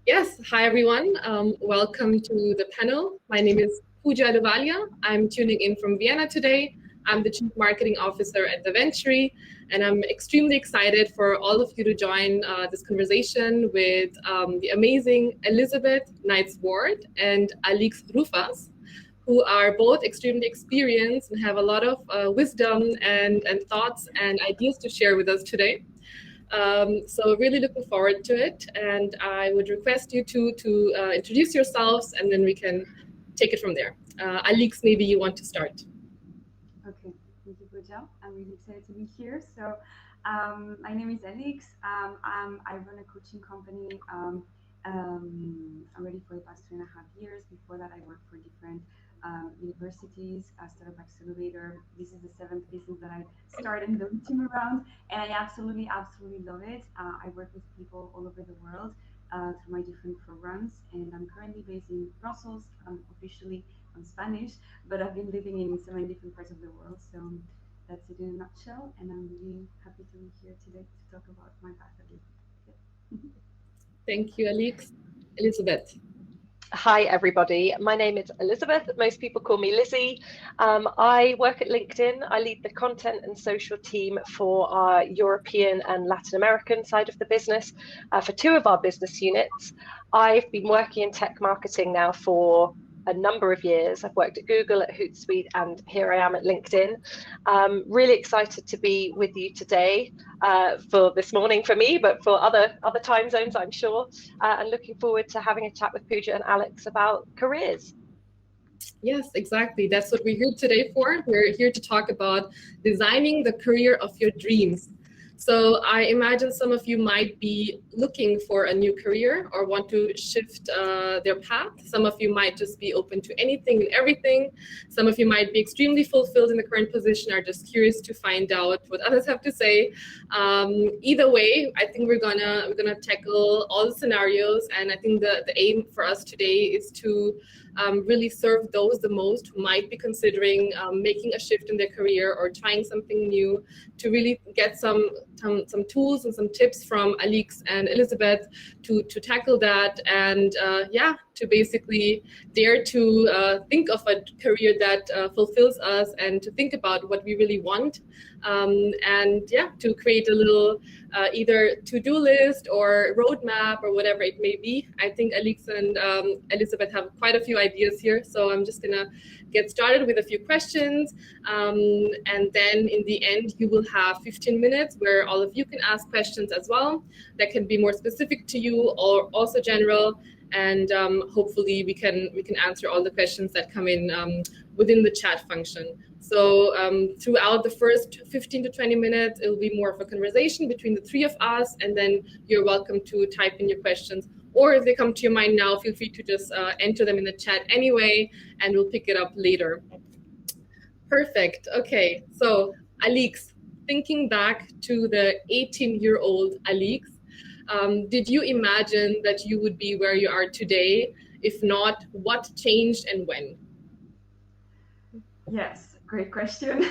Yes, hi everyone. Welcome to the panel. My name is Pooja Aluvalia. I'm tuning in from Vienna today. I'm the Chief Marketing Officer at the Venturi, and I'm extremely excited for all of you to join this conversation with the amazing Elizabeth Knights-Ward and Alix Rufas, who are both extremely experienced and have a lot of wisdom and thoughts and ideas to share with us today. So really looking forward to it, and I would request you to introduce yourselves, and then we can take it from there. Alix, maybe you want to start. Okay, thank you, Pooja. I'm really excited to be here. So, my name is Alix. I run a coaching company already for the past 2.5 years. Before that, I worked for different universities, a startup accelerator. This is the seventh business that I started and built a team around, and I absolutely love it. I work with people all over the world through my different programs, and I'm currently based in Brussels, officially on Spanish, but I've been living in so many different parts of the world. So that's it in a nutshell, and I'm really happy to be here today to talk about my path a bit. Yeah. Thank you, Alix. Elizabeth. Hi, everybody. My name is Elizabeth. Most people call me Lizzie. I work at LinkedIn. I lead the content and social team for our European and Latin American side of the business for two of our business units. I've been working in tech marketing now for a number of years. I've worked at Google, at Hootsuite, and here I am at LinkedIn. Really excited to be with you today for this morning for me, but for other time zones, I'm sure. And looking forward to having a chat with Pooja and Alix about careers. Yes, exactly. That's what we're here today for. We're here to talk about designing the career of your dreams. So I imagine some of you might be looking for a new career or want to shift their path. Some of you might just be open to anything and everything. Some of you might be extremely fulfilled in the current position, are just curious to find out what others have to say. Either way, I think we're gonna tackle all the scenarios, and I think the aim for us today is to really serve those the most who might be considering making a shift in their career or trying something new, to really get some tools and some tips from Alix and Elizabeth to tackle that, and to basically dare to think of a career that fulfills us, and to think about what we really want, and to create a little either to-do list or roadmap or whatever it may be. I think Alix and Elizabeth have quite a few ideas here, so I'm just gonna get started with a few questions, and then in the end you will have 15 minutes where all of you can ask questions as well that can be more specific to you or also general, and hopefully we can answer all the questions that come in within the chat function. So throughout the first 15 to 20 minutes, it'll be more of a conversation between the three of us, and then you're welcome to type in your questions. Or if they come to your mind now, feel free to just enter them in the chat anyway, and we'll pick it up later. Perfect. Okay, so Alix, thinking back to the 18-year-old Alix, did you imagine that you would be where you are today? If not, what changed and when? Yes, great question.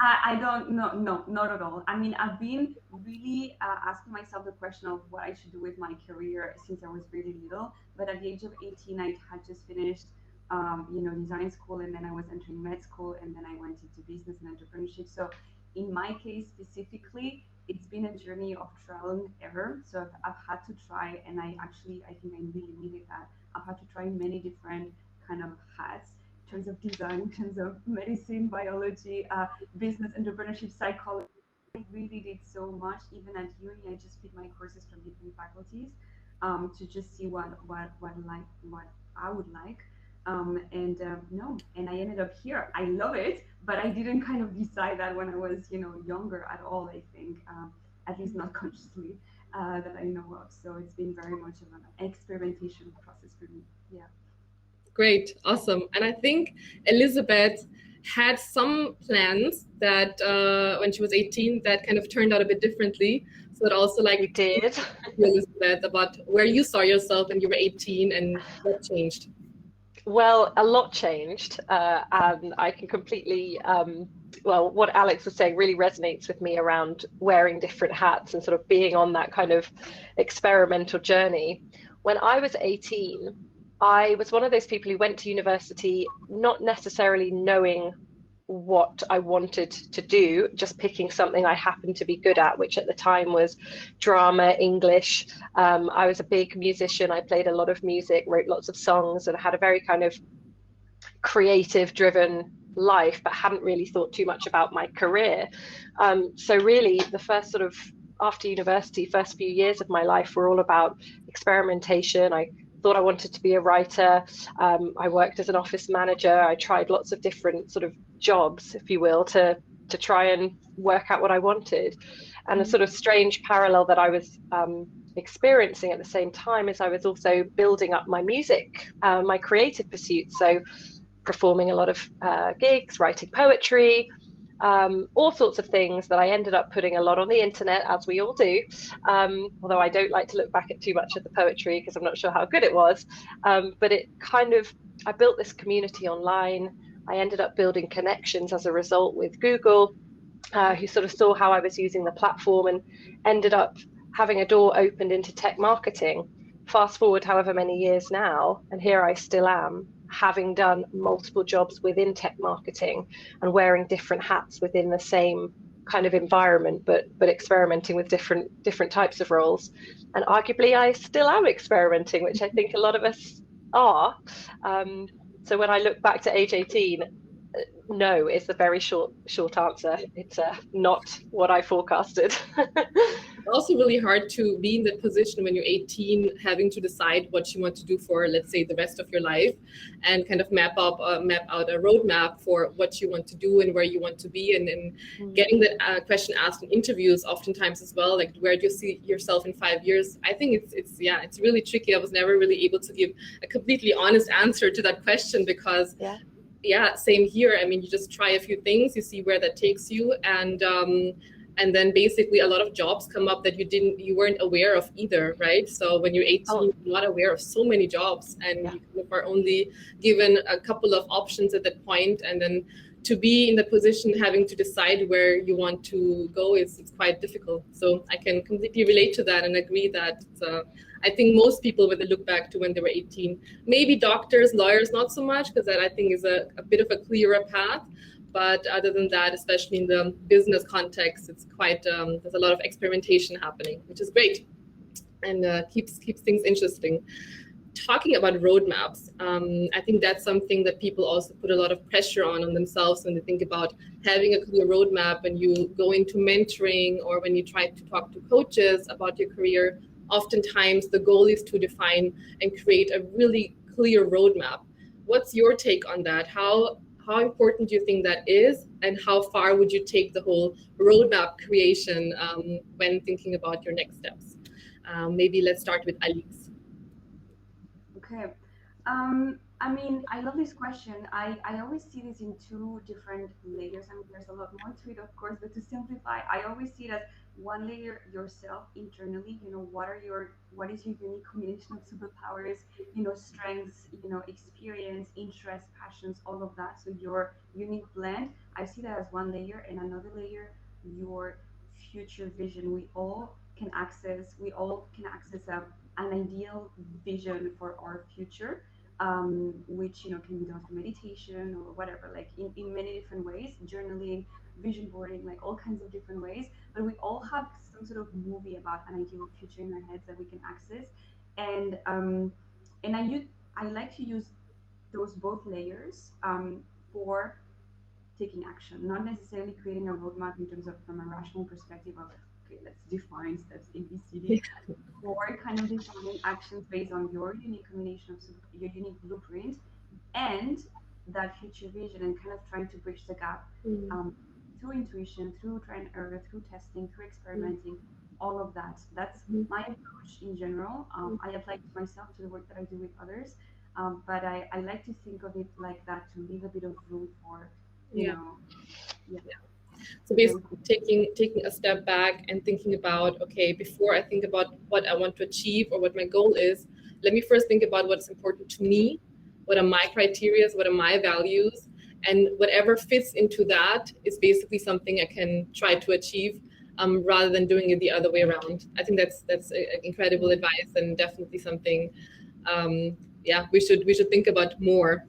I don't know, no, not at all. I mean, I've been really asking myself the question of what I should do with my career since I was really little. But at the age of 18, I had just finished, design school, and then I was entering med school, and then I went into business and entrepreneurship. So, in my case specifically, it's been a journey of trial and error. So I've had to try, and I think I really needed that. I've had to try many different kind of hats in terms of design, in terms of medicine, biology, business, entrepreneurship, psychology. I really did so much. Even at uni, I just picked my courses from different faculties to just see what I would like. No, and I ended up here. I love it, but I didn't kind of decide that when I was, younger at all. I think, at least not consciously, that I know of. So it's been very much of an experimentation process for me. Yeah. Great, awesome. And I think Elizabeth had some plans that when she was 18 that kind of turned out a bit differently. So it also We did. Elizabeth, about where you saw yourself when you were 18 and what changed. Well, a lot changed, and I can completely, what Alix was saying really resonates with me around wearing different hats and sort of being on that kind of experimental journey. When I was 18, I was one of those people who went to university not necessarily knowing what I wanted to do, just picking something I happened to be good at, which at the time was drama, English. I was a big musician. I played a lot of music, wrote lots of songs, and had a very kind of creative driven life, but hadn't really thought too much about my career. So really the first sort of after university, first few years of my life were all about experimentation. I thought I wanted to be a writer. I worked as an office manager. I tried lots of different sort of jobs, if you will, to try and work out what I wanted. And a sort of strange parallel that I was experiencing at the same time is I was also building up my music, my creative pursuits. So performing a lot of gigs, writing poetry, all sorts of things that I ended up putting a lot on the internet, as we all do. Although I don't like to look back at too much of the poetry because I'm not sure how good it was. But it kind of, I built this community online. I ended up building connections as a result with Google, who sort of saw how I was using the platform and ended up having a door opened into tech marketing. Fast forward however many years now, and here I still am, having done multiple jobs within tech marketing and wearing different hats within the same kind of environment, but experimenting with different types of roles. And arguably I still am experimenting, which I think a lot of us are. So when I look back to age 18, no is the very short answer. It's not what I forecasted. It's also really hard to be in that position when you're 18, having to decide what you want to do for, let's say, the rest of your life, and kind of map out a roadmap for what you want to do and where you want to be, and getting that question asked in interviews oftentimes as well, like where do you see yourself in 5 years? I think it's really tricky. I was never really able to give a completely honest answer to that question because same here. I mean, you just try a few things, you see where that takes you, and then basically a lot of jobs come up that you weren't aware of either, right? So when you're 18, you're not aware of so many jobs, and you kind of are only given a couple of options at that point, and then to be in the position having to decide where you want to go it's quite difficult. So I can completely relate to that and agree that I think most people, when they look back to when they were 18, maybe doctors, lawyers, not so much, because that I think is a bit of a clearer path. But other than that, especially in the business context, it's quite, there's a lot of experimentation happening, which is great and keeps things interesting. Talking about roadmaps, I think that's something that people also put a lot of pressure on themselves when they think about having a clear roadmap. When you go into mentoring or when you try to talk to coaches about your career, oftentimes the goal is to define and create a really clear roadmap. What's your take on that? How important do you think that is, and how far would you take the whole roadmap creation when thinking about your next steps? Maybe let's start with Alix. Okay. I mean, I love this question. I always see this in two different layers. I mean, there's a lot more to it, of course, but to simplify, I always see it as one layer yourself internally. You know, what is your unique combination of superpowers, strengths, experience, interests, passions, all of that. So your unique blend, I see that as one layer, and another layer, your future vision. We all can access an ideal vision for our future, which can be done through meditation or whatever, like in many different ways, journaling, vision boarding, like all kinds of different ways. But we all have some sort of movie about an ideal future in our heads that we can access, and I like to use those both layers for taking action, not necessarily creating a roadmap in terms of from a rational perspective of, okay, let's define steps ABCD, or kind of defining actions based on your unique combination of your unique blueprint and that future vision, and kind of trying to bridge the gap through intuition, through try and error, through testing, through experimenting, all of that. That's my approach in general. I apply it to myself, to the work that I do with others, but I like to think of it like that, to leave a bit of room for So basically taking a step back and thinking about, okay, before I think about what I want to achieve or what my goal is, let me first think about what's important to me, what are my criteria, what are my values, and whatever fits into that is basically something I can try to achieve rather than doing it the other way around. I think that's incredible advice, and definitely something we should think about more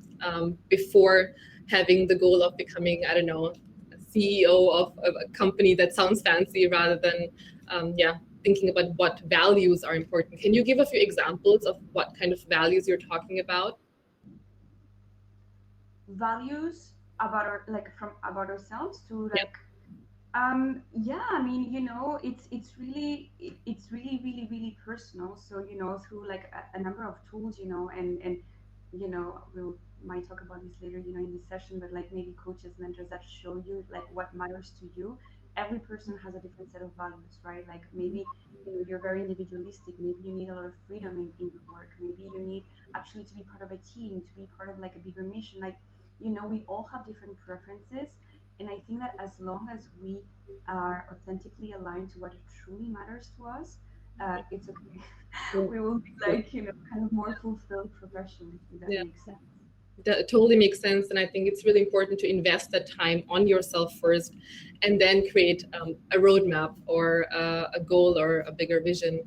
before having the goal of becoming, I don't know, a CEO of a company that sounds fancy, rather than thinking about what values are important. Can you give a few examples of what kind of values you're talking about? Values about about ourselves to like I mean, it's really really personal. So through like a number of tools, and we'll might talk about this later, in this session, but like maybe coaches, mentors that show you like what matters to you. Every person has a different set of values, right? Like maybe you're very individualistic. Maybe you need a lot of freedom in your work. Maybe you need actually to be part of a team, to be part of like a bigger mission. Like we all have different preferences, and I think that as long as we are authentically aligned to what truly matters to us, it's okay. We will be like, kind of more fulfilled professionally, if that makes sense. That totally makes sense. And I think it's really important to invest that time on yourself first, and then create a roadmap or a goal or a bigger vision.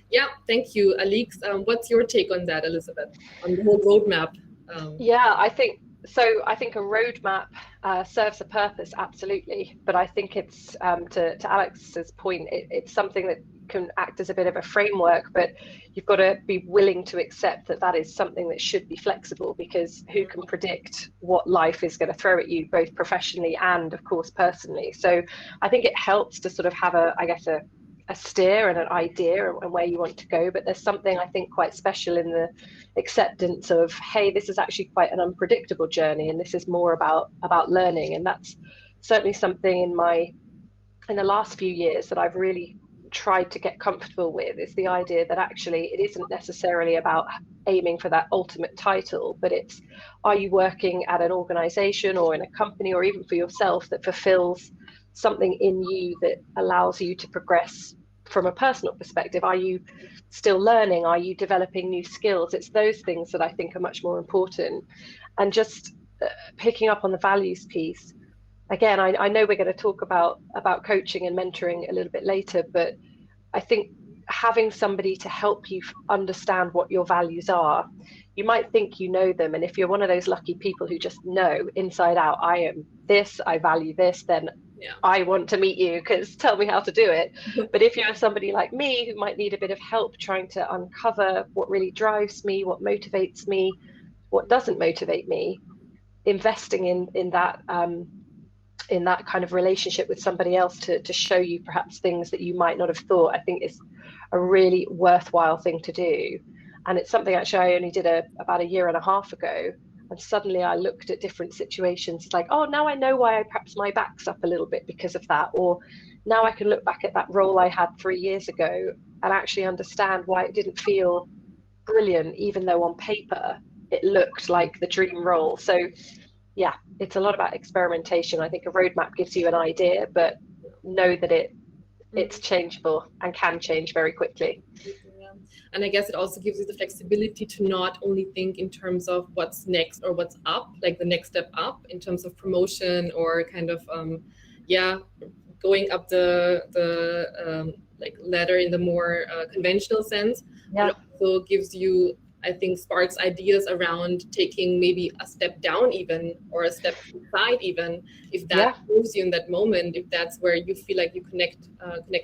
Yeah, thank you, Alix. What's your take on that, Elizabeth, on the whole roadmap? I think a roadmap serves a purpose, absolutely. But I think it's, to Alex's point, it's something that can act as a bit of a framework, but you've got to be willing to accept that is something that should be flexible, because who can predict what life is going to throw at you, both professionally and, of course, personally. So I think it helps to sort of have a steer and an idea and where you want to go, but there's something I think quite special in the acceptance of, hey, this is actually quite an unpredictable journey, and this is more about learning. And that's certainly something in the last few years that I've really tried to get comfortable with, is the idea that actually it isn't necessarily about aiming for that ultimate title, but it's, are you working at an organization or in a company or even for yourself that fulfills something in you that allows you to progress from a personal perspective? Are you still learning? Are you developing new skills? It's those things that I think are much more important. And just picking up on the values piece, again, I know we're going to talk about coaching and mentoring a little bit later, but I think having somebody to help you understand what your values are, you might think you know them, and if you're one of those lucky people who just know inside out, I am this, I value this, then I want to meet you, because tell me how to do it. But if you're somebody like me who might need a bit of help trying to uncover what really drives me, what motivates me, what doesn't motivate me, investing in that kind of relationship with somebody else to show you perhaps things that you might not have thought, I think is a really worthwhile thing to do. And it's something actually I only did about a year and a half ago. And suddenly I looked at different situations like, oh, now I know why perhaps my back's up a little bit because of that. Or now I can look back at that role I had 3 years ago and actually understand why it didn't feel brilliant, even though on paper it looked like the dream role. So yeah, it's a lot about experimentation. I think a roadmap gives you an idea, but know that it's changeable and can change very quickly. And I guess it also gives you the flexibility to not only think in terms of what's next or what's up, like the next step up in terms of promotion or kind of, going up the like ladder in the more conventional sense. Yeah. It also gives you, I think, sparks ideas around taking maybe a step down even, or a step aside even, if that moves you in that moment, if that's where you feel like you connect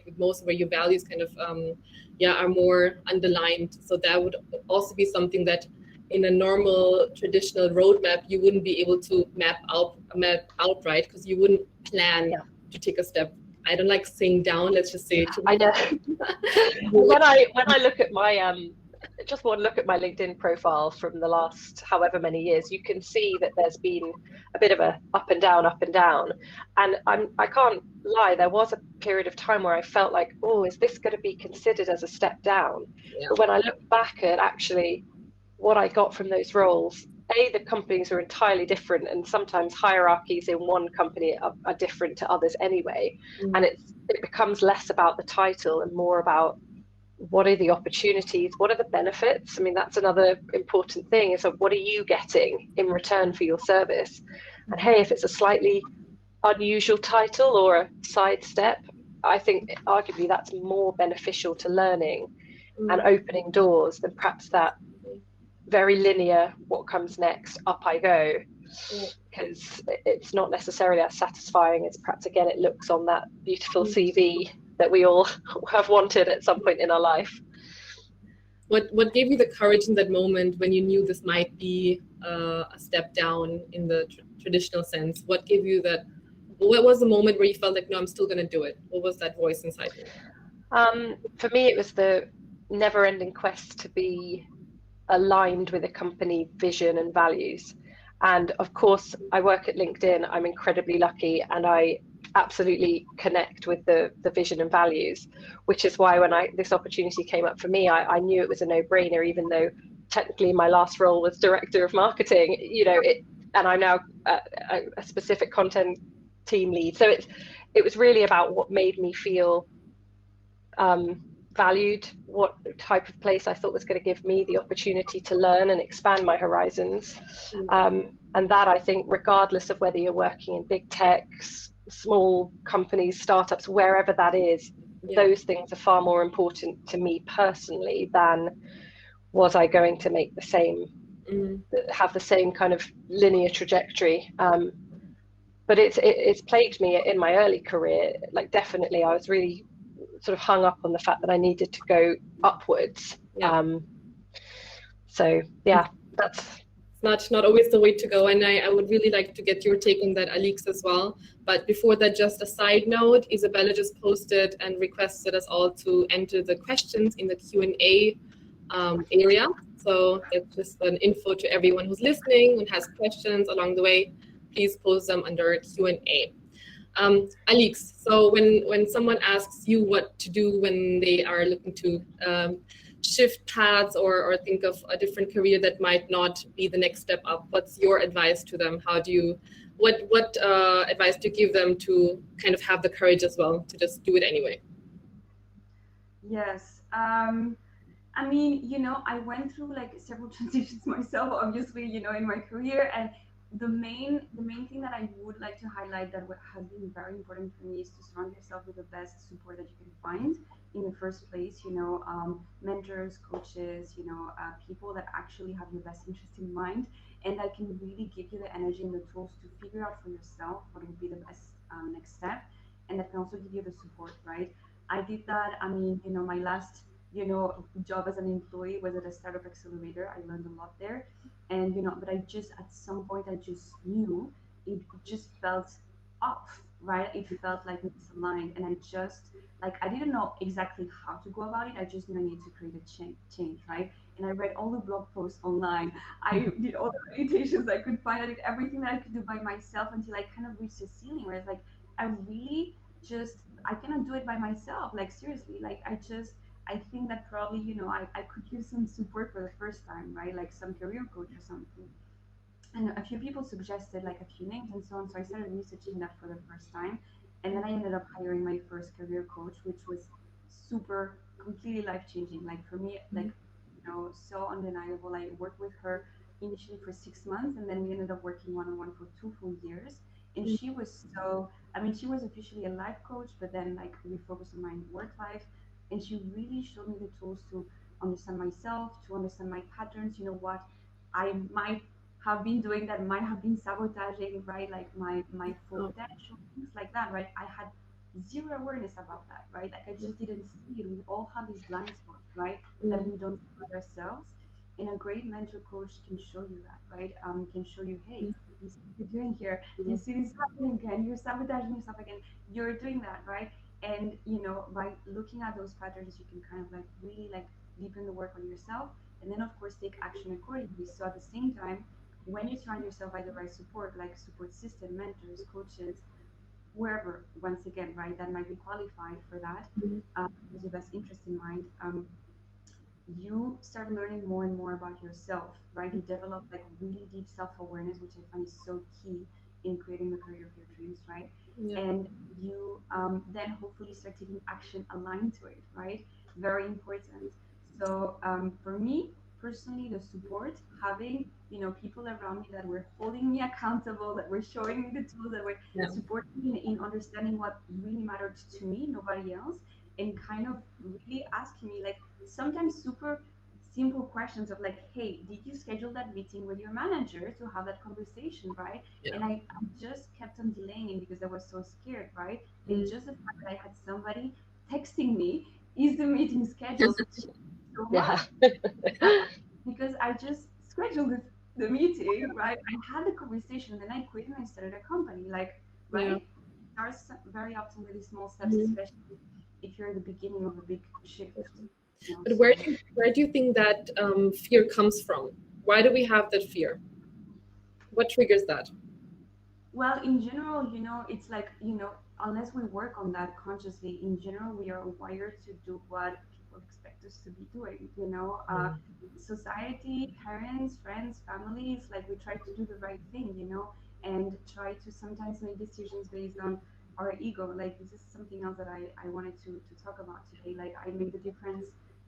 with most, where your values kind of are more underlined. So that would also be something that in a normal traditional roadmap you wouldn't be able to map out, right? Because you wouldn't plan to take a step. I don't like saying down, let's just say it. I know. when I look at my just one look at my LinkedIn profile from the last however many years, you can see that there's been a bit of a up and down. And I can't lie, there was a period of time where I felt like, oh, is this going to be considered as a step down? Yeah. But when I look back at actually what I got from those roles, the companies are entirely different, and sometimes hierarchies in one company are different to others anyway. And it becomes less about the title and more about what are the opportunities, what are the benefits. I mean, that's another important thing, is what are you getting in return for your service? And hey, if it's a slightly unusual title or a sidestep, I think arguably that's more beneficial to learning and opening doors than perhaps that very linear, what comes next, up I go, because it's not necessarily as satisfying as perhaps, again, it looks on that beautiful CV that we all have wanted at some point in our life. What gave you the courage in that moment when you knew this might be a step down in the traditional sense? What gave you that? What was the moment where you felt like, no, I'm still going to do it? What was that voice inside you? For me, it was the never-ending quest to be aligned with a company vision and values. And of course, I work at LinkedIn. I'm incredibly lucky, and I absolutely connect with the vision and values, which is why when this opportunity came up for me, I knew it was a no-brainer, even though technically my last role was director of marketing, and I'm now a specific content team lead. So it was really about what made me feel valued, what type of place I thought was going to give me the opportunity to learn and expand my horizons. And that, I think, regardless of whether you're working in big techs, small companies, startups, wherever that is, those things are far more important to me personally than was I going to make have the same kind of linear trajectory. But it's plagued me in my early career. Like, definitely, I was really sort of hung up on the fact that I needed to go upwards. So yeah, that's not always the way to go. And I would really like to get your take on that, Alix, as well. But before that, just a side note, Isabella just posted and requested us all to enter the questions in the Q&A area. So it's just an info to everyone who's listening and has questions along the way. Please post them under Q&A. Alix, so when someone asks you what to do when they are looking to shift paths or think of a different career that might not be the next step up, what's your advice to them? What advice do you give them to kind of have the courage as well to just do it anyway? Yes. I mean, I went through like several transitions myself, obviously, in my career. And the main thing that I would like to highlight that has been very important for me is to surround yourself with the best support that you can find in the first place. Mentors, coaches, people that actually have your best interest in mind and that can really give you the energy and the tools to figure out for yourself what would be the best next step, and that can also give you the support, right? I did that. I mean, my last job as an employee was at a startup accelerator. I learned a lot there. And, but I just, at some point, I just knew it just felt off, right? It felt like misaligned. And I just, like, I didn't know exactly how to go about it. I just knew I needed to create a change, right? And I read all the blog posts online. I did all the meditations I could find. I did everything that I could do by myself until I kind of reached a ceiling where it's like, I really just, I cannot do it by myself. Like, seriously, like, I think that probably, I could use some support for the first time, right? Like some career coach or something. And a few people suggested like a few names and so on. So I started researching that for the first time. And then I ended up hiring my first career coach, which was super, completely life changing. Like for me, like, so undeniable. I worked with her initially for 6 months and then we ended up working one on one for 2 full years. And she was I mean, she was officially a life coach, but then like we focused on my work life. And she really showed me the tools to understand myself, to understand my patterns, what I might have been doing that might have been sabotaging, right? Like my full potential, things like that, right? I had zero awareness about that, right? Like I just didn't see it. We all have these blind spots, right? That we don't see about ourselves. And a great mentor coach can show you that, right? Can show you, hey, you see what you're doing here. You see this happening again. You're sabotaging yourself again. You're doing that, right? And by looking at those patterns, you can kind of like really like deepen the work on yourself, and then of course take action accordingly. So at the same time, when you surround yourself by the right support, like support system, mentors, coaches, wherever, once again, right, that might be qualified for that, with your best interest in mind, you start learning more and more about yourself, right? You develop like really deep self-awareness, which I find is so key in creating the career of your dreams, right? And you then hopefully start taking action aligned to it, right? Very important. So for me personally, the support, having you know, people around me that were holding me accountable, that were showing me the tools, that were supporting me in understanding what really mattered to me, nobody else, and kind of really asking me like sometimes super simple questions of like, hey, did you schedule that meeting with your manager to have that conversation, right? And I just kept on delaying it because I was so scared, right? And just the fact that I had somebody texting me, is the meeting scheduled, so much. Because I just scheduled the meeting, right? I had the conversation, and then I quit and I started a company, like, right? Starts very often with these small steps, especially if you're at the beginning of a big shift. You know, But so. where do you think that fear comes from? Why do we have that fear? What triggers that? Well, in general, you know, it's like, you know, unless we work on that consciously, in general, we are wired to do what people expect us to be doing, you know. Society, parents, friends, families, like we try to do the right thing, you know, and try to sometimes make decisions based on our ego. Like this is something else that I wanted to talk about today. Like I make the difference,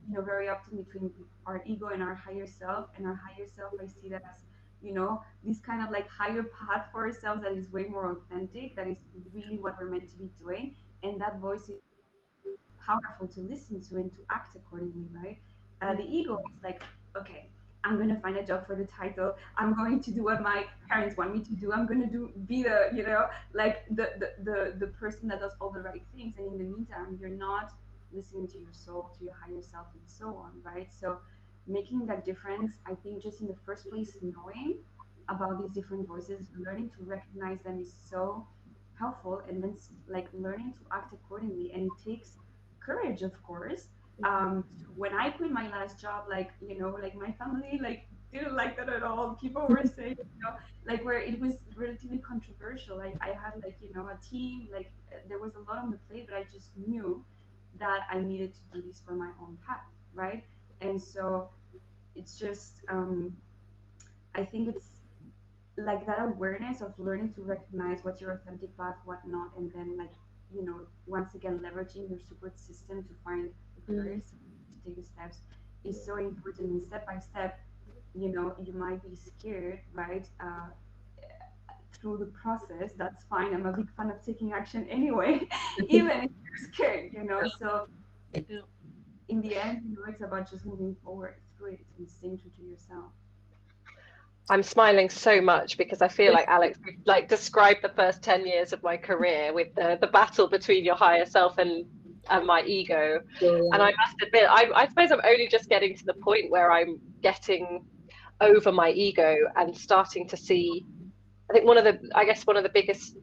you know, very often between our ego and our higher self. And our higher self, I see that as, you know, this kind of like higher path for ourselves that is way more authentic, that is really what we're meant to be doing. And that voice is powerful to listen to and to act accordingly, right? The ego is like, okay, I'm going to find a job for the title. I'm going to do what my parents want me to do. I'm going to be the, you know, like the person that does all the right things. And in the meantime, you're not listening to your soul, to your higher self, and so on, right? So making that difference, I think just in the first place, knowing about these different voices, learning to recognize them is so helpful, and then like learning to act accordingly. And it takes courage, of course. When I quit my last job, like, you know, like my family like didn't like that at all. People were saying, you know, like where it was relatively controversial. Like I had like, you know, a team, like there was a lot on the plate, but I just knew that I needed to do this for my own path, right? And so it's just I think it's like that awareness of learning to recognize what's your authentic path, what not, and then like, you know, once again leveraging your support system to find the courage to take the steps is so important. And step by step, you know, you might be scared, right? Through the process, that's fine. I'm a big fan of taking action anyway, even if you're scared, you know. So in the end, you know, it's about just moving forward through it and staying true to yourself. I'm smiling so much because I feel like, Alix, like described the first 10 years of my career with the battle between your higher self and my ego. And I must admit, I suppose I'm only just getting to the point where I'm getting over my ego and starting to see, I think one of the biggest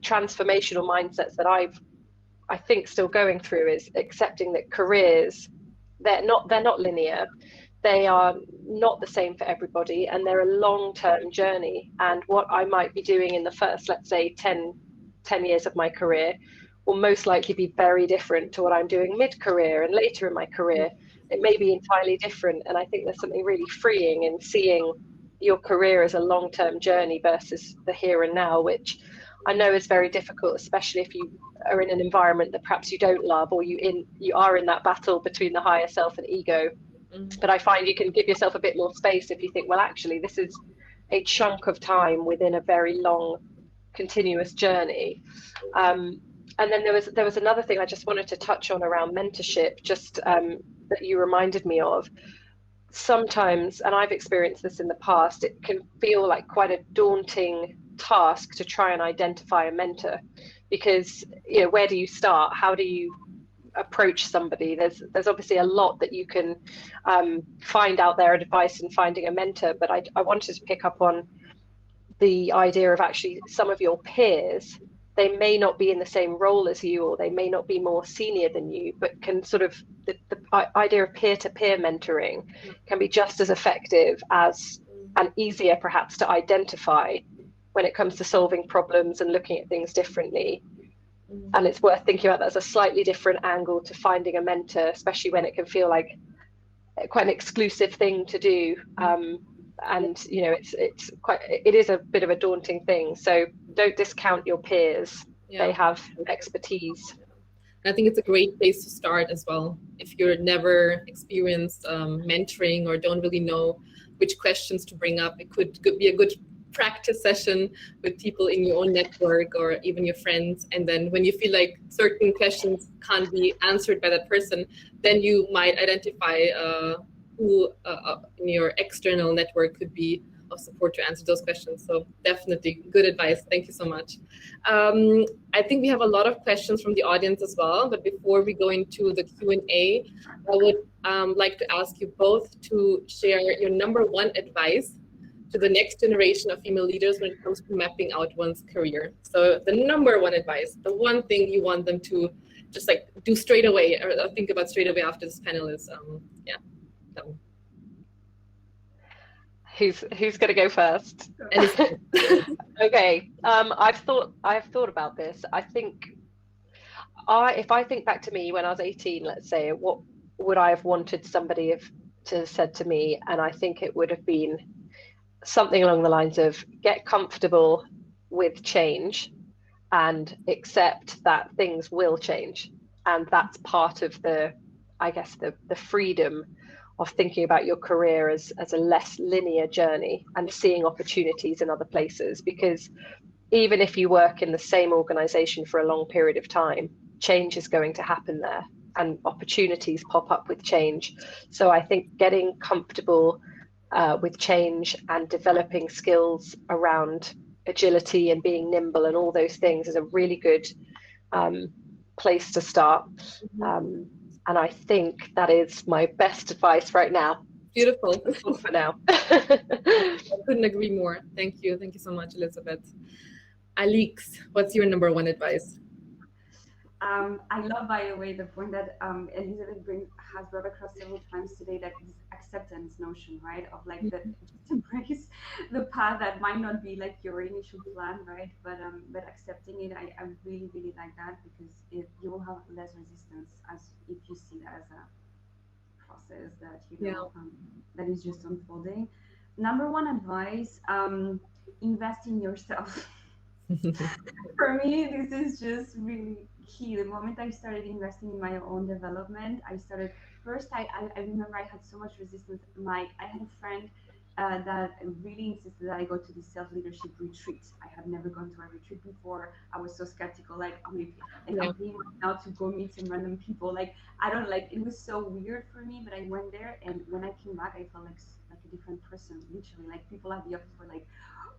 transformational mindsets that I think still going through is accepting that careers, they're not linear. They are not the same for everybody, and they're a long-term journey. And what I might be doing in the first, let's say, 10 years of my career will most likely be very different to what I'm doing mid-career and later in my career. It may be entirely different. And I think there's something really freeing in seeing your career as a long-term journey versus the here and now, which I know is very difficult, especially if you are in an environment that perhaps you don't love, or you are in that battle between the higher self and ego. But I find you can give yourself a bit more space if you think, well, actually, this is a chunk of time within a very long, continuous journey. And then there was another thing I just wanted to touch on around mentorship, just that you reminded me of. Sometimes, and I've experienced this in the past, it can feel like quite a daunting task to try and identify a mentor, because, you know, where do you start? How do you approach somebody? There's obviously a lot that you can find out there, advice in finding a mentor, but I wanted to pick up on the idea of actually some of your peers. They may not be in the same role as you, or they may not be more senior than you, but can sort of, the idea of peer-to-peer mentoring can be just as effective as, and easier perhaps, to identify when it comes to solving problems and looking at things differently. And it's worth thinking about that as a slightly different angle to finding a mentor, especially when it can feel like quite an exclusive thing to do. And, you know, it is a bit of a daunting thing. So don't discount your peers. They have expertise. I think it's a great place to start as well. If you're never experienced mentoring or don't really know which questions to bring up. It could be a good practice session with people in your own network or even your friends. And then when you feel like certain questions can't be answered by that person, then you might identify who in your external network could be of support to answer those questions. So definitely good advice. Thank you so much. I think we have a lot of questions from the audience as well, but before we go into the Q&A, I would like to ask you both to share your number one advice to the next generation of female leaders when it comes to mapping out one's career. So the number one advice, the one thing you want them to just like do straight away or think about straight away after this panel is, yeah. So. Who's going to go first? Okay. I've thought about this. I think if I think back to me when I was 18, let's say, what would I have wanted somebody to have said to me? And I think it would have been something along the lines of get comfortable with change and accept that things will change. And that's part of the freedom of thinking about your career as a less linear journey and seeing opportunities in other places. Because even if you work in the same organization for a long period of time, change is going to happen there and opportunities pop up with change. So I think getting comfortable with change and developing skills around agility and being nimble and all those things is a really good place to start. And I think that is my best advice right now. Beautiful. For now. I couldn't agree more. Thank you. Thank you so much, Elizabeth. Alix, what's your number one advice? I love, by the way, the point that Elizabeth has brought across several times today, that this acceptance notion, right? Of like just embrace the path that might not be like your initial plan, right? But accepting it, I really, really like that, because you will have less resistance as if you see that as a process that that is just unfolding. Number one advice, invest in yourself. For me, this is just really key. The moment I started investing in my own development, I remember I had so much resistance. I had a friend that really insisted that I go to the self-leadership retreat. I had never gone to a retreat before. I was so skeptical, like, I'm paying now to go meet some random people. Like, it was so weird for me, but I went there, and when I came back, I felt like a different person, literally. Like, people at the office were like,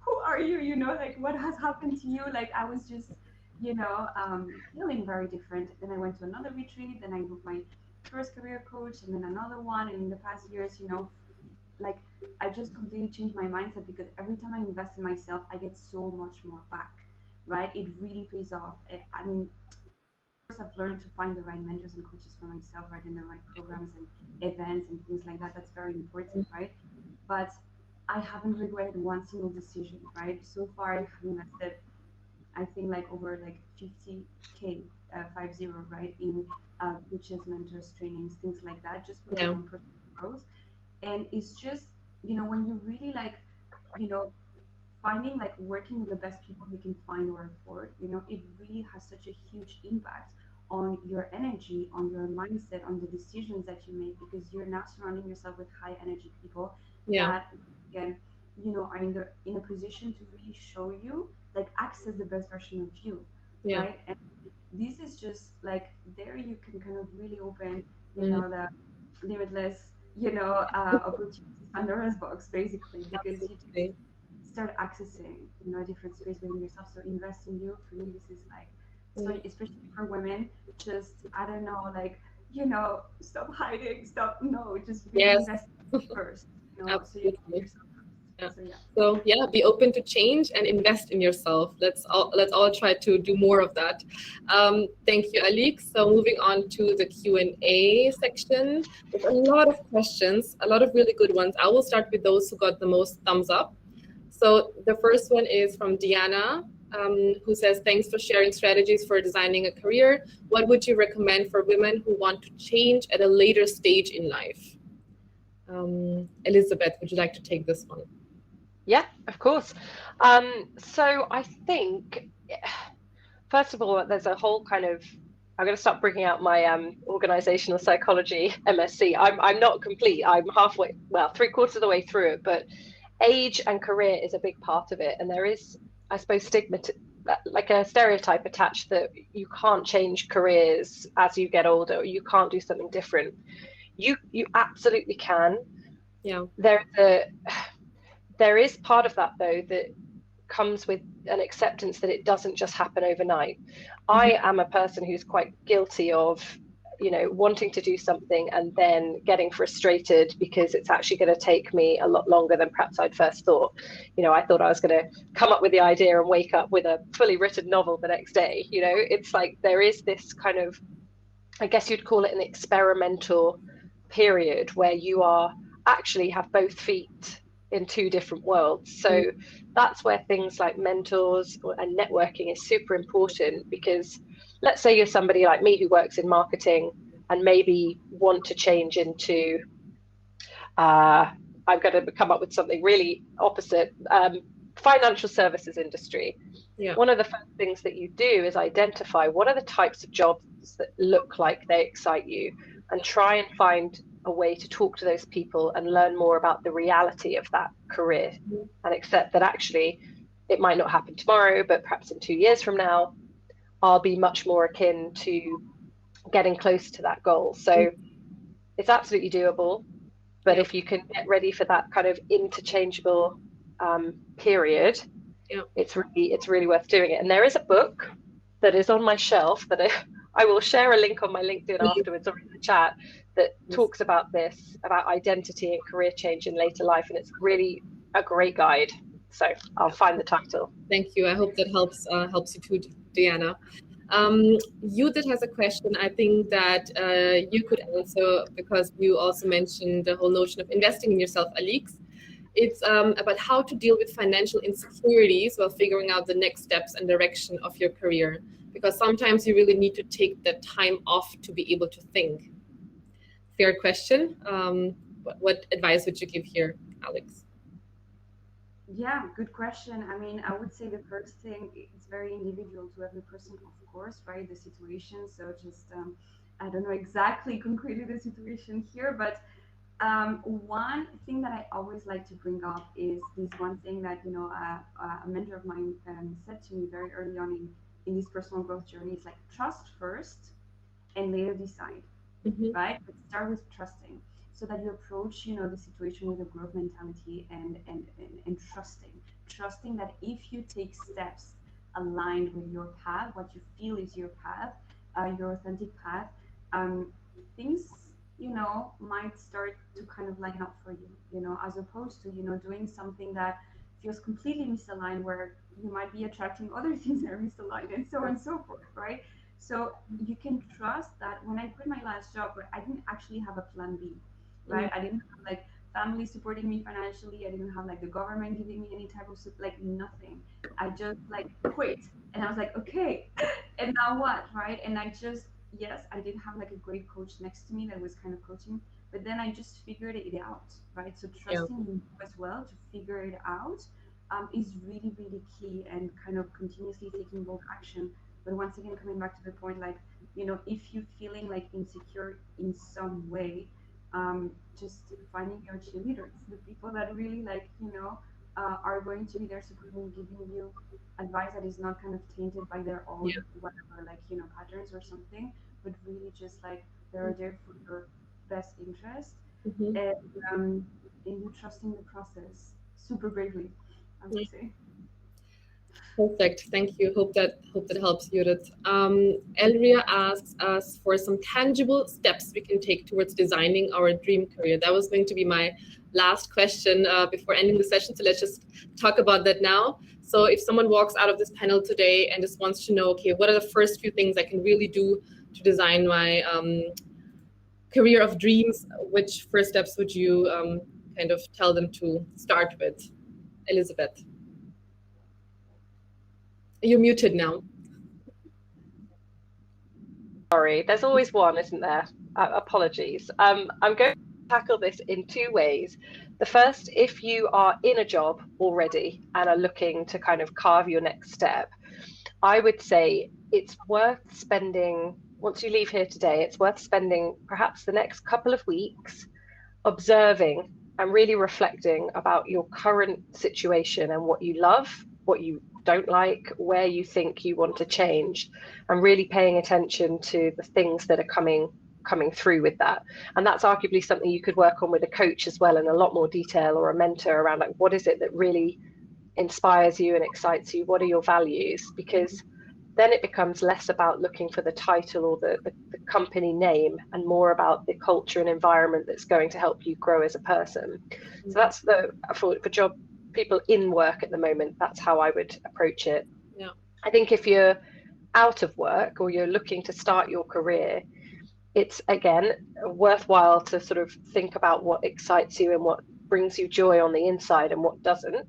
who are you? You know, like, what has happened to you? Like, I was just, feeling very different. Then I went to another retreat, then I booked my first career coach, and then another one. And in the past years, like, I just completely changed my mindset, because every time I invest in myself, I get so much more back, right? It really pays off. I mean, of course, I've learned to find the right mentors and coaches for myself, right, in the right programs and events and things like that. That's very important, right? But I haven't regretted one single decision, right? So far, I have invested, I think, like over like 50K, 50, right, in coaches, mentors, trainings, things like that, just for my own personal growth. And it's just, when you really like, finding, like, working with the best people you can find or afford, it really has such a huge impact on your energy, on your mindset, on the decisions that you make, because you're now surrounding yourself with high energy people that, again, are in a position to really show you, like, access the best version of you, right? And this is just like, there you can kind of really open, the limitless, opportunities Pandora's box, basically, because you just start accessing, a different space within yourself. So invest in you. For me, this is like, so especially for women, just, I don't know, like, stop hiding, just really invest first, Absolutely. so you yourself. So be open to change and invest in yourself. Let's all try to do more of that. Thank you, Alix. So moving on to the Q&A section. There's a lot of questions, a lot of really good ones. I will start with those who got the most thumbs up. So the first one is from Diana, who says, thanks for sharing strategies for designing a career. What would you recommend for women who want to change at a later stage in life? Elizabeth, would you like to take this one? Yeah, of course. So I think, first of all, there's a whole kind of I'm going to start bringing out my organizational psychology MSc. I'm not complete. I'm halfway, well, 3/4 of the way through it, but age and career is a big part of it. And there is, I suppose, stigma, like a stereotype attached that you can't change careers as you get older, or you can't do something different. You absolutely can. Yeah. There is part of that, though, that comes with an acceptance that it doesn't just happen overnight. I am a person who's quite guilty of, wanting to do something and then getting frustrated because it's actually going to take me a lot longer than perhaps I'd first thought. I thought I was going to come up with the idea and wake up with a fully written novel the next day. It's like there is this kind of, I guess you'd call it an experimental period where you are actually have both feet in two different worlds. So that's where things like mentors and networking is super important, because let's say you're somebody like me who works in marketing and maybe want to change into I'm going to come up with something really opposite, financial services industry. Yeah. One of the first things that you do is identify what are the types of jobs that look like they excite you, and try and find a way to talk to those people and learn more about the reality of that career, and accept that actually it might not happen tomorrow, but perhaps in 2 years from now, I'll be much more akin to getting close to that goal. So it's absolutely doable, but if you can get ready for that kind of interchangeable period, it's really worth doing it. And there is a book that is on my shelf that I will share a link on my LinkedIn afterwards or in the chat, that talks about this, about identity and career change in later life. And it's really a great guide. So I'll find the title. Thank you. I hope that helps you too, Diana. Judith has a question, I think, that you could answer, because you also mentioned the whole notion of investing in yourself, Alix. It's about how to deal with financial insecurities while figuring out the next steps and direction of your career. Because sometimes you really need to take that time off to be able to think. Fair question. What advice would you give here, Alix? Yeah, good question. I mean, I would say the first thing, it's very individual to every person, of course, right? The situation. So just, I don't know exactly concretely the situation here, but one thing that I always like to bring up is this one thing that, a mentor of mine said to me very early on in this personal growth journey. It's like, trust first and later decide, right? But start with trusting, so that you approach, the situation with a growth mentality and trusting that if you take steps aligned with your path, what you feel is your path, your authentic path, things, might start to kind of line up for you, as opposed to, doing something that feels completely misaligned, where you might be attracting other things that are misaligned, and so on and so forth, right? So you can trust that when I quit my last job, where I didn't actually have a plan B, right? I didn't have like family supporting me financially. I didn't have like the government giving me any type of like nothing. I just like quit, and I was like, okay, and now what, right? And I just, yes, I did have like a great coach next to me that was kind of coaching, but then I just figured it out, right? So trusting you as well to figure it out is really, really key, and kind of continuously taking bold action. But once again, coming back to the point, like, if you're feeling like insecure in some way, just finding your cheerleaders, the people that really like, are going to be there supporting, giving you advice that is not kind of tainted by their own whatever, like, patterns or something, but really just like they're there for your best interest, and you trusting the process super bravely, I would say. Perfect. Thank you. Hope that helps, Judith. Elria asks us for some tangible steps we can take towards designing our dream career. That was going to be my last question before ending the session. So let's just talk about that now. So if someone walks out of this panel today and just wants to know, okay, what are the first few things I can really do to design my career of dreams? Which first steps would you kind of tell them to start with? Elizabeth. You're muted now. Sorry, there's always one, isn't there? Apologies. I'm going to tackle this in two ways. The first, if you are in a job already and are looking to kind of carve your next step, I would say it's worth spending once you leave here today, it's worth spending perhaps the next couple of weeks observing and really reflecting about your current situation and what you love, what you don't like, where you think you want to change, and really paying attention to the things that are coming through with that. And that's arguably something you could work on with a coach as well, in a lot more detail, or a mentor, around like, what is it that really inspires you and excites you? What are your values? Because then it becomes less about looking for the title or the company name, and more about the culture and environment that's going to help you grow as a person. So that's for job people in work at the moment, that's how I would approach it. Yeah. I think if you're out of work or you're looking to start your career, it's again worthwhile to sort of think about what excites you and what brings you joy on the inside and what doesn't.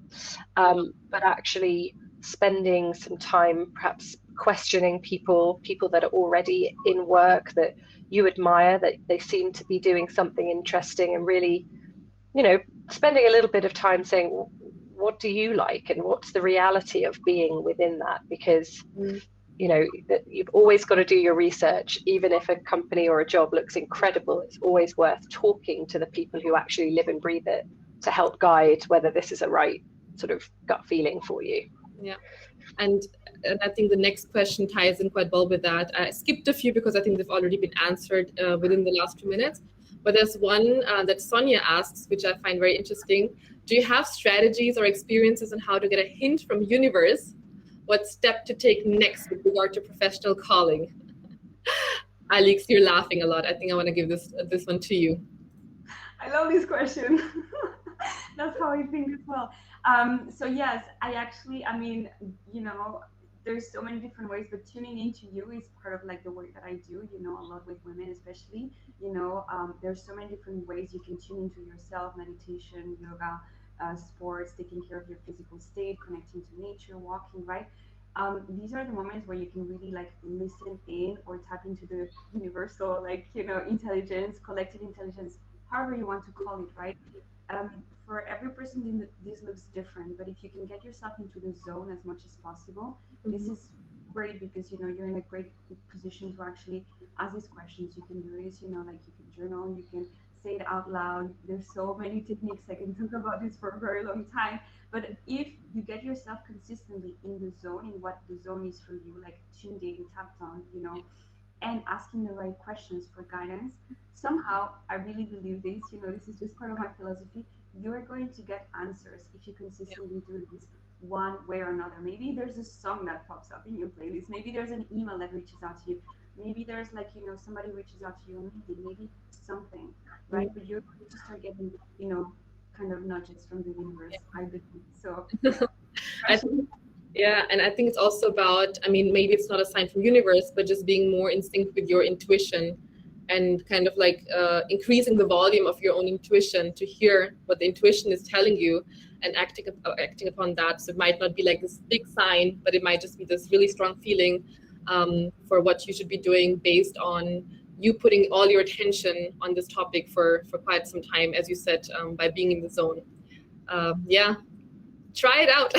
But actually spending some time perhaps questioning people that are already in work that you admire, that they seem to be doing something interesting, and really, you know, spending a little bit of time saying, what do you like and what's the reality of being within that? Because you know, that you've always got to do your research. Even if a company or a job looks incredible, it's always worth talking to the people who actually live and breathe it to help guide whether this is a right sort of gut feeling for you. Yeah. And I think the next question ties in quite well with that. I skipped a few because I think they've already been answered within the last 2 minutes. But there's one that Sonia asks, which I find very interesting. Do you have strategies or experiences on how to get a hint from universe what step to take next with regard to professional calling? Alix, you're laughing a lot. I think I want to give this one to you. I love this question. That's how I think as well. So yes, I mean, you know, there's so many different ways, but tuning into you is part of like the work that I do, you know, a lot with women especially. You know, there's so many different ways you can tune into yourself: meditation, yoga, sports, taking care of your physical state, connecting to nature, walking, right? These are the moments where you can really like listen in or tap into the universal, like, you know, intelligence, collective intelligence, however you want to call it, right? For every person, this looks different, but if you can get yourself into the zone as much as possible, this is great, because, you know, you're in a great position to actually ask these questions. You can do this, you know, like you can journal, you can say it out loud. There's so many techniques. I can talk about this for a very long time. But if you get yourself consistently in the zone, in what the zone is for you, like tuned in, tapped on, you know, and asking the right questions for guidance, somehow, I really believe this, you know, this is just part of my philosophy, you're going to get answers if you consistently do this one way or another. Maybe there's a song that pops up in your playlist. Maybe there's an email that reaches out to you. Maybe there's like, you know, somebody reaches out to you on LinkedIn, maybe something, right? But you're going to start getting, you know, kind of nudges from the universe, I believe. So yeah, and I think it's also about, I mean, maybe it's not a sign from universe, but just being more in sync with your intuition, and kind of like increasing the volume of your own intuition to hear what the intuition is telling you, and acting upon that. So it might not be like this big sign, but it might just be this really strong feeling for what you should be doing, based on you putting all your attention on this topic for quite some time, as you said, by being in the zone. Yeah, try it out.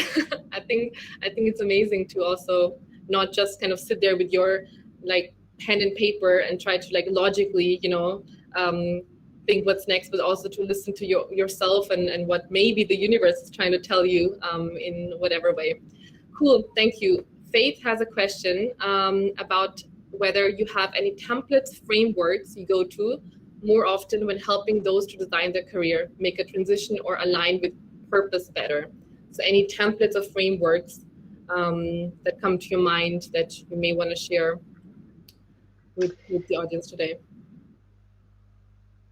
I think it's amazing to also not just kind of sit there with your like pen and paper and try to like logically, you know, think what's next, but also to listen to yourself and what maybe the universe is trying to tell you in whatever way. Cool, thank you. Faith has a question about whether you have any templates, frameworks you go to more often when helping those to design their career, make a transition, or align with purpose better. So any templates or frameworks that come to your mind that you may want to share with the audience today?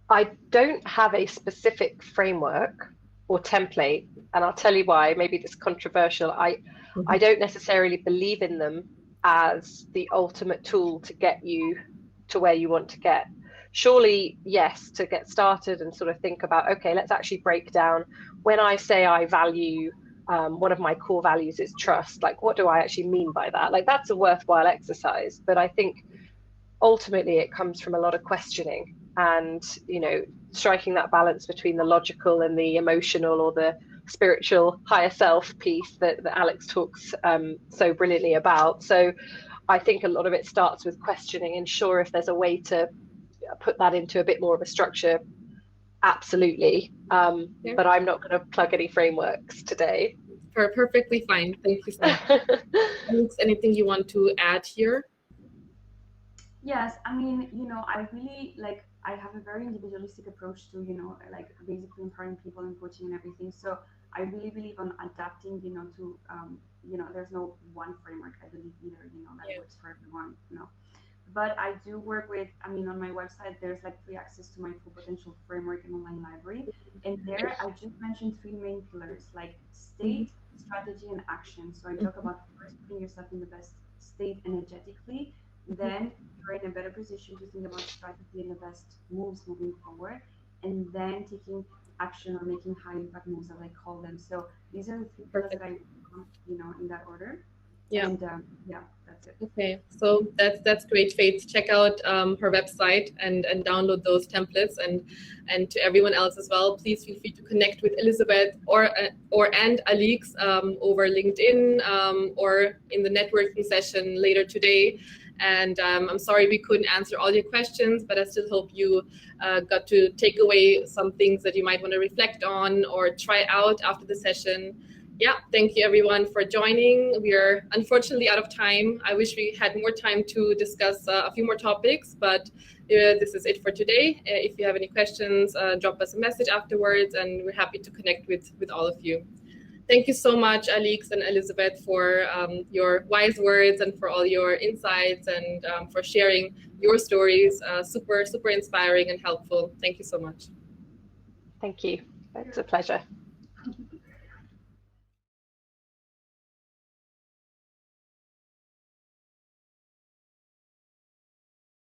I don't have a specific framework or template, and I'll tell you why. Maybe it's controversial. I don't necessarily believe in them as the ultimate tool to get you to where you want to get. Surely, yes, to get started and sort of think about, okay, let's actually break down. When I say I value, one of my core values is trust, like what do I actually mean by that? Like that's a worthwhile exercise, but I think ultimately it comes from a lot of questioning and, you know, striking that balance between the logical and the emotional, or the spiritual higher self piece that Alix talks so brilliantly about. So I think a lot of it starts with questioning, and sure, if there's a way to put that into a bit more of a structure, absolutely. But I'm not going to plug any frameworks today. Perfectly fine. Thank you so much. Alix, anything you want to add here? Yes, I mean, I really I have a very individualistic approach to, like basically empowering people and coaching and everything. So I really believe on adapting, to, there's no one framework, I believe either, that works for everyone, But I do work with, I mean, on my website, there's like free access to my full potential framework and online library. And there I just mentioned three main pillars, like state, strategy, and action. So I talk about first putting yourself in the best state energetically, then you're in a better position to think about strategy and the best moves moving forward, and then taking action or making high impact moves, as I call them. So these are the three pillars that I work on, in that order. Yeah. And yeah, that's it. Okay, so that's great, Faith. Check out her website and download those templates, and to everyone else as well, please feel free to connect with Elizabeth or Alix over LinkedIn or in the networking session later today. And I'm sorry we couldn't answer all your questions, but I still hope you got to take away some things that you might want to reflect on or try out after the session. Yeah, thank you everyone for joining. We are unfortunately out of time. I wish we had more time to discuss a few more topics, but this is it for today. If you have any questions, drop us a message afterwards, and we're happy to connect with all of you. Thank you so much, Alix and Elizabeth, for your wise words and for all your insights and for sharing your stories. Super, super inspiring and helpful. Thank you so much. Thank you. It's a pleasure.